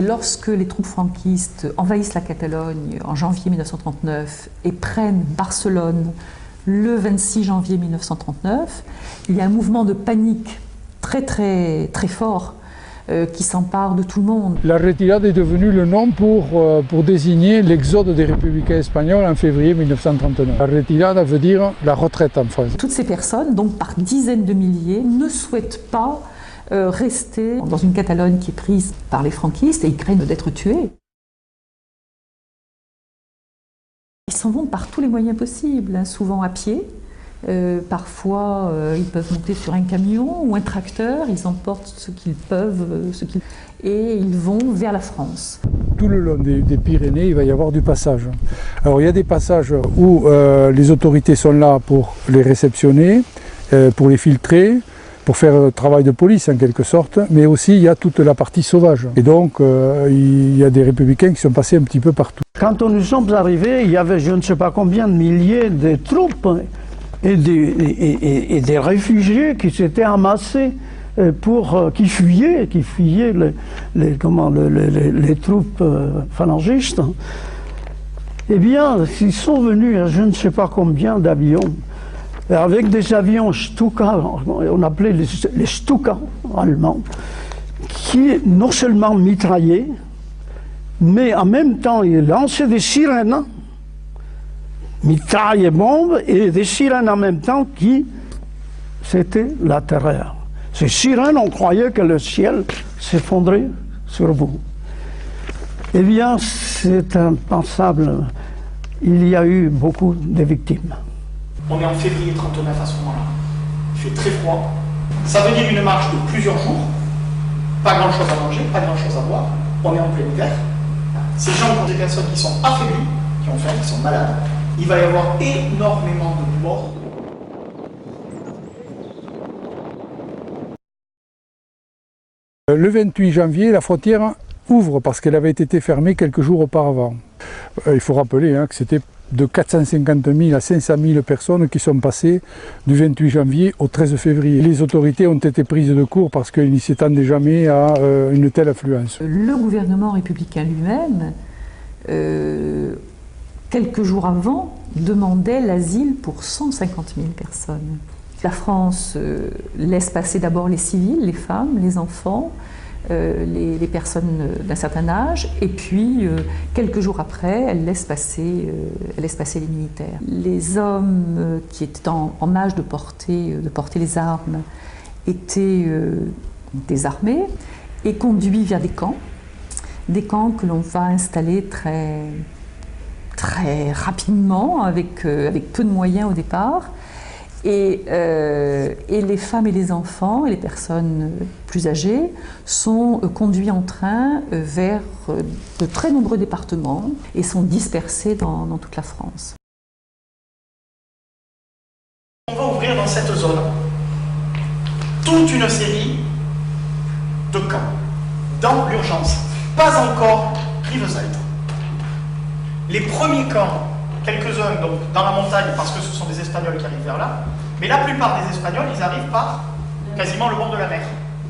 Lorsque les troupes franquistes envahissent la Catalogne en janvier 1939 et prennent Barcelone le 26 janvier 1939, il y a un mouvement de panique très fort qui s'empare de tout le monde. La retirada est devenue le nom pour désigner l'exode des républicains espagnols en février 1939. La retirada veut dire la retraite en France. Toutes ces personnes, donc par dizaines de milliers, ne souhaitent pas rester dans une Catalogne qui est prise par les franquistes et ils craignent d'être tués. Ils s'en vont par tous les moyens possibles, hein, souvent à pied. Parfois, ils peuvent monter sur un camion ou un tracteur, ils emportent ce qu'ils peuvent, et ils vont vers la France. Tout le long des Pyrénées, il va y avoir du passage. Alors il y a des passages où les autorités sont là pour les réceptionner, pour les filtrer, pour faire le travail de police en quelque sorte, mais aussi il y a toute la partie sauvage. Et donc il y a des républicains qui sont passés un petit peu partout. Quand nous sommes arrivés, il y avait je ne sais pas combien de milliers de troupes et des réfugiés qui s'étaient amassés qui fuyaient les troupes phalangistes. Eh bien, ils sont venus à je ne sais pas combien d'avions, avec des avions Stuka, on appelait les Stuka allemands, qui non seulement mitraillaient, mais en même temps ils lançaient des sirènes, mitraille et bombes, et des sirènes en même temps c'était la terreur. Ces sirènes, on croyait que le ciel s'effondrait sur vous. Eh bien, c'est impensable. Il y a eu beaucoup de victimes. On est en février 1939 à ce moment-là. Il fait très froid. Ça veut dire une marche de plusieurs jours. Pas grand-chose à manger, pas grand-chose à boire. On est en plein hiver. Ces gens sont des personnes qui sont affaiblies, qui ont faim, qui sont malades. Il va y avoir énormément de morts. Le 28 janvier, la frontière ouvre parce qu'elle avait été fermée quelques jours auparavant. Il faut rappeler que c'était de 450 000 à 500 000 personnes qui sont passées du 28 janvier au 13 février. Les autorités ont été prises de court parce qu'ils n'y s'attendaient jamais à une telle affluence. Le gouvernement républicain lui-même, quelques jours avant, demandait l'asile pour 150 000 personnes. La France laisse passer d'abord les civils, les femmes, les enfants, les personnes d'un certain âge, et puis quelques jours après, elle laisse passer les militaires. Les hommes qui étaient en âge de porter les armes étaient désarmés et conduits vers des camps que l'on va installer très rapidement, avec peu de moyens au départ. Et les femmes et les enfants et les personnes plus âgées sont conduits en train vers de très nombreux départements et sont dispersés dans toute la France. On va ouvrir dans cette zone toute une série de camps dans l'urgence, pas encore Rivesaltes. Les premiers camps, quelques-uns donc dans la montagne parce que ce sont des Espagnols qui arrivent vers là, mais la plupart des Espagnols ils arrivent par quasiment le bord de la mer,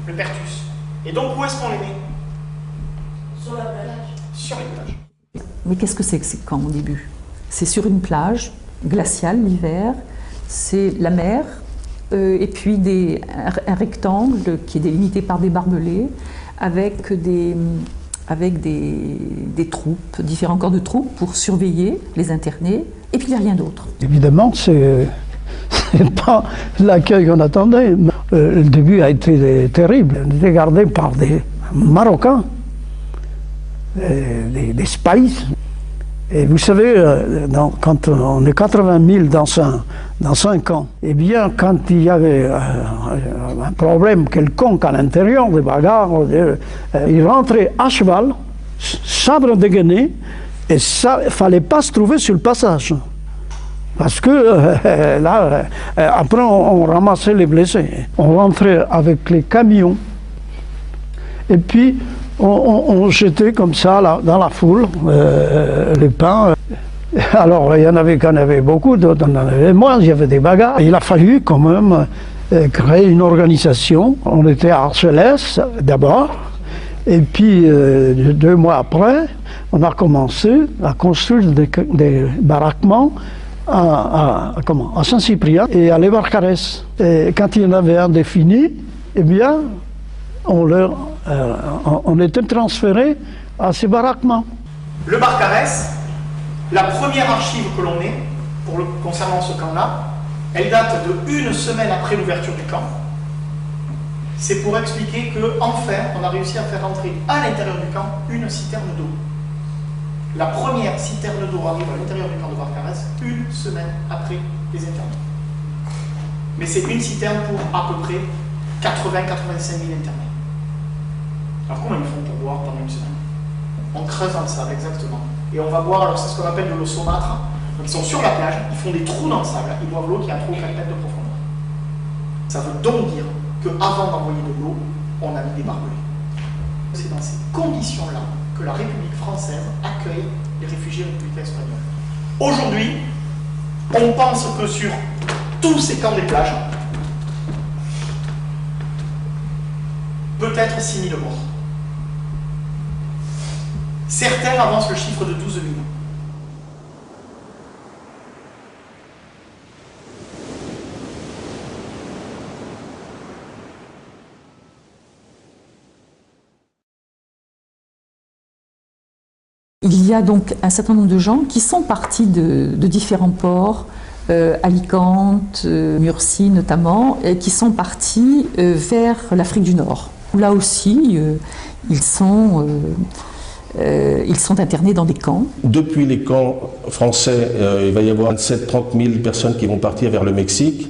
le Perthus. Et donc où est-ce qu'on est né? Sur la plage. Sur les plages. Mais qu'est-ce que c'est que ces camps au début? C'est sur une plage glaciale l'hiver, c'est la mer et puis un rectangle qui est délimité par des barbelés avec des troupes, différents corps de troupes pour surveiller les internés, et puis il n'y a rien d'autre. Évidemment, c'est pas l'accueil qu'on attendait. Le début a été terrible. On était gardé par des Marocains, des Spies. Et vous savez, quand on est 80 000 dans un camp, eh bien, quand il y avait un problème quelconque à l'intérieur, des bagarres, ils rentraient à cheval, sabre dégainé, et ça, il ne fallait pas se trouver sur le passage. Parce que là, après, on ramassait les blessés. On rentrait avec les camions, et puis on jetait comme ça là, dans la foule les pains. Alors il y en avait beaucoup, d'autres en avait moins, il y avait des bagarres. Il a fallu quand même créer une organisation. On était à Argelès d'abord, Et puis, 2 mois après, on a commencé à construire des baraquements à Saint-Cyprien et à Les Barcarès. Et quand il y en avait un défini, eh bien, on était transféré à ces baraquements. Le Barcarès, la première archive que l'on ait, concernant ce camp-là, elle date de 1 semaine après l'ouverture du camp. C'est pour expliquer qu'enfin, on a réussi à faire entrer à l'intérieur du camp une citerne d'eau. La première citerne d'eau arrive à l'intérieur du camp de Barcarès 1 semaine après les internés. Mais c'est une citerne pour à peu près 80-85 000 internés. Alors comment ils font pour boire pendant 1 semaine? On creuse dans le sable, exactement. Et on va boire, alors c'est ce qu'on appelle de l'eau saumâtre. Donc ils sont sur la plage, ils font des trous dans le sable, ils boivent l'eau qui a 3 ou 4 mètres de profondeur. Ça veut donc dire qu'avant d'envoyer de l'eau, on a mis des barbelés. C'est dans ces conditions-là que la République française accueille les réfugiés républicains espagnols. Aujourd'hui, on pense que sur tous ces camps des plages, peut-être 6 000 morts. Certains avancent le chiffre de 12 000. Il y a donc un certain nombre de gens qui sont partis de différents ports, Alicante, Murcie notamment, et qui sont partis vers l'Afrique du Nord. Là aussi, ils sont internés dans des camps. Depuis les camps français, il va y avoir 27-30 000 personnes qui vont partir vers le Mexique,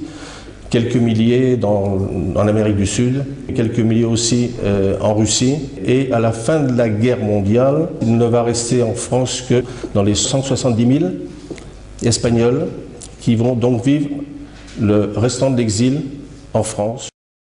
quelques milliers en Amérique du Sud, quelques milliers aussi en Russie. Et à la fin de la guerre mondiale, il ne va rester en France que dans les 170 000 Espagnols qui vont donc vivre le restant de l'exil en France.